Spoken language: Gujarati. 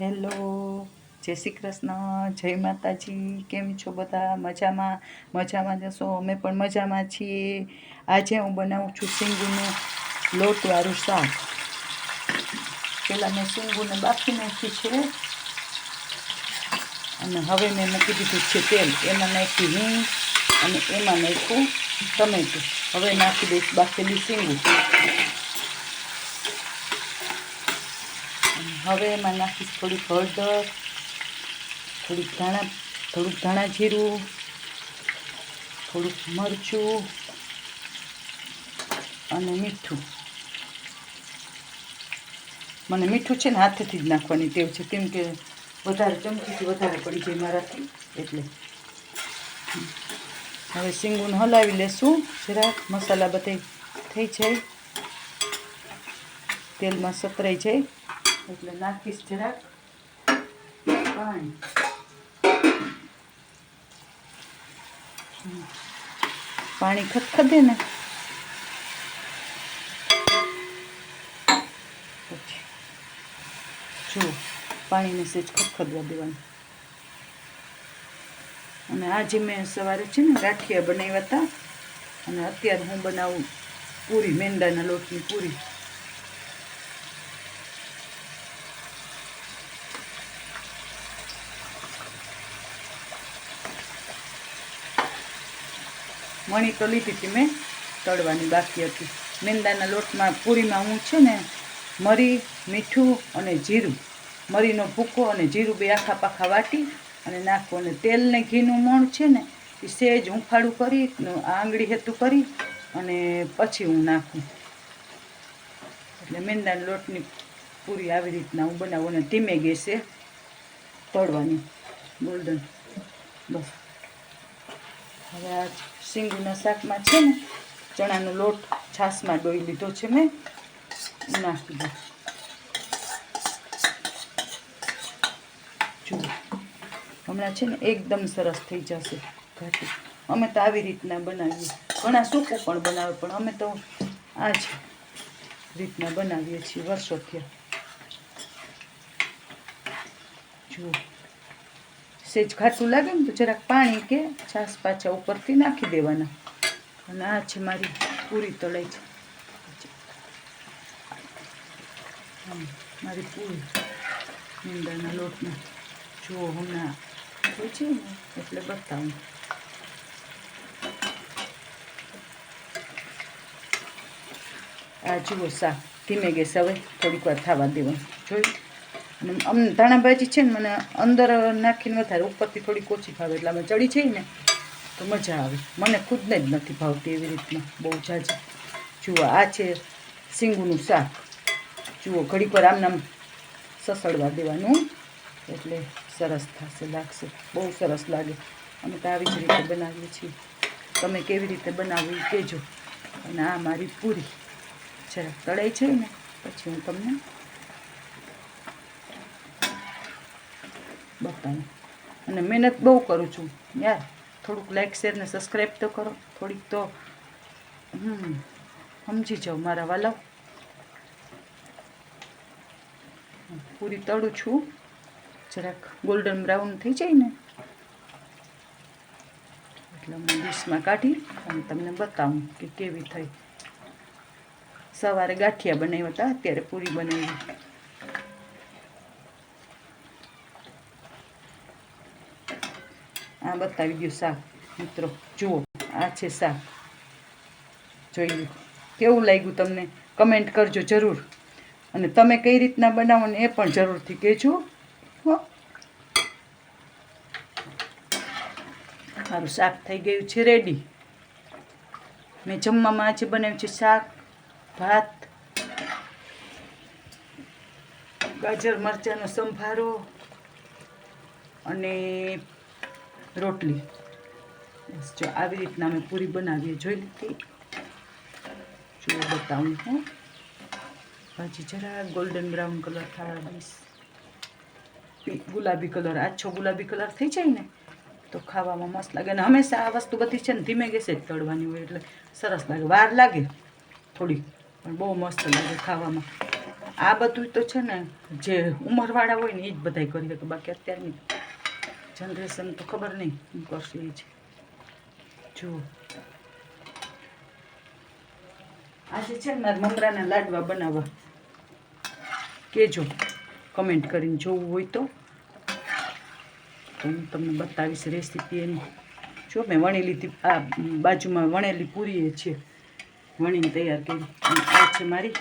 હેલો, જય શ્રી કૃષ્ણ, જય માતાજી. કેમ છો બધા? મજામાં જશો? અમે પણ મજામાં છીએ. આજે હું બનાવું છું શીંગુનું લોટવાળું શાક. પહેલાં મેં શીંગુને બાફી નાખી છે અને હવે મેં મૂકી દીધું છે તેલ. એમાં નાખી હિંગ અને એમાં નાખ્યું ટમેટું. હવે નાખી દઈશ બાફેલી શીંગું. હવે એમાં નાખીશ થોડીક હળદર, થોડુંક ધાણા જીરું, થોડુંક મરચું અને મીઠું. મને મીઠું છે ને હાથેથી જ નાખવાની ટેવ છે, કેમ કે વધારે ચમચીથી વધારે પડી જાય મારાથી, એટલે. હવે શીંગુને હલાવી લેશું જરાક, મસાલા બધે થઈ જાય, તેલમાં સતરાઈ જાય એટલે નાખીશ જરાક પાણી. પાણી ખદખદે ને પછી જો પાણીને સેજ ખદખદવા દેવાનું. અને આજે મેં સવારે છે ને ગાંઠિયા બનાવ્યા હતા અને અત્યારે હું બનાવું પૂરી, મેંદાના લોટની પૂરી. મણી તો લીધી હતી મેં, તળવાની બાકી હતી. મેંદાના લોટમાં પૂરીમાં હું છે ને મરી, મીઠું અને જીરું, મરીનો ભૂકો અને જીરું બે આખા પાખા વાટી અને નાખું. અને તેલ ને ઘીનું મોણ છે ને એ સહેજ હુંફાળું કરી, આંગળી હેતું કરી અને પછી હું નાખું. એટલે મેંદાના લોટની પૂરી આવી રીતના હું બનાવું અને ધીમે ગેસે તળવાની, ગોલ્ડન. બસ હવે આ શીંગુના શાકમાં છે ને ચણાનો લોટ છાશમાં ડોઈ લીધો છે મેં, નાખી દઉં. જુઓ હમણાં છે ને એકદમ સરસ થઈ જશે ઘાટી. અમે તો આવી રીતના બનાવીએ, ઘણા સૂકું પણ બનાવે, પણ અમે તો આ જ રીતના બનાવીએ છીએ વર્ષોથી. જુઓ સેજ ઘાટું લાગે ને તો જરાક પાણી કે છાશ પાછા ઉપરથી નાખી દેવાના. અને આ છે મારી પૂરી તળાઈ છે, મારી પૂરી મેંદાના લોટમાં. જુઓ હમણાં હોય છે ને એટલે બતાવું. આ જુઓ શાક ધીમે ગેસ હવે થોડીક વાર થવા દેવાનું. જોયું? અને અમને ધાણાભાજી છે ને મને અંદર નાખીને વધારે, ઉપરથી થોડીક ઓછી ભાવે, એટલે અમે ચડી જઈએ ને તો મજા આવે. મને ખુદને જ નથી ભાવતી એવી રીતના બહુ ઝાઝી. જુઓ આ છે શીંગુનું શાક. જુઓ ઘડીક વાર આમ સસડવા દેવાનું એટલે સરસ થશે, લાગશે બહુ સરસ લાગે. અમે તો આવી જ રીતે બનાવીએ છીએ. તમે કેવી રીતે બનાવો એ કહેજો. અને આ મારી પૂરી જરાક તળાઈ છે ને પછી હું તમને બતાવું. અને મહેનત બહુ કરું છું યાર, થોડુંક લાઈક શેર ને સબસ્ક્રાઈબ તો કરો, થોડીક તો સમજી જાઓ મારા વાલા. પૂરી તળું છું, જરાક ગોલ્ડન બ્રાઉન થઈ જાય ને એટલે હું ડીશમાં કાઢી અને તમને બતાવું કે કેવી થઈ. સવારે ગાંઠિયા બનાવ્યા હતા, અત્યારે પૂરી બનાવી. આ બતાવી ગયું શાક મિત્રો. જુઓ આ છે શાક. જોઈ લો કેવું લાગ્યું તમને, કમેન્ટ કરજો જરૂર. અને તમે કઈ રીતના બનાવો ને એ પણ જરૂરથી કહેજો. મારું શાક થઈ ગયું છે રેડી. મેં જમવામાં આજે બનાવ્યું છે શાક, ભાત, ગાજર મરચાંનો સંભારો અને રોટલી. બસ જો આવી રીતના અમે પૂરી બનાવીએ. જોઈ લીધી? જો બતાવું હું હજી જરા ગોલ્ડન બ્રાઉન કલર થવા દઈશ. ગુલાબી કલર, આછો ગુલાબી કલર થઈ જાય ને તો ખાવામાં મસ્ત લાગે. અને હંમેશા આ વસ્તુ બધી છે ને ધીમે ગેસે જ તળવાની હોય એટલે સરસ લાગે. વાર લાગે થોડીક પણ બહુ મસ્ત લાગે ખાવામાં. આ બધું તો છે ને જે ઉંમરવાળા હોય ને એ જ બધાય કરી શકે, બાકી અત્યારની જનરેશન તો ખબર નહીં શું કરશે એ છે. જુઓ આજે છે ને મારે મમરાના લાડવા બનાવવા, કહેજો કમેન્ટ કરીને જોવું હોય તો હું તમને બતાવીશ રેસીપી એની. જો મેં વણી લીધી, આ બાજુમાં વણેલી પૂરી છે, વણીને તૈયાર કરી. અને આ છે મારી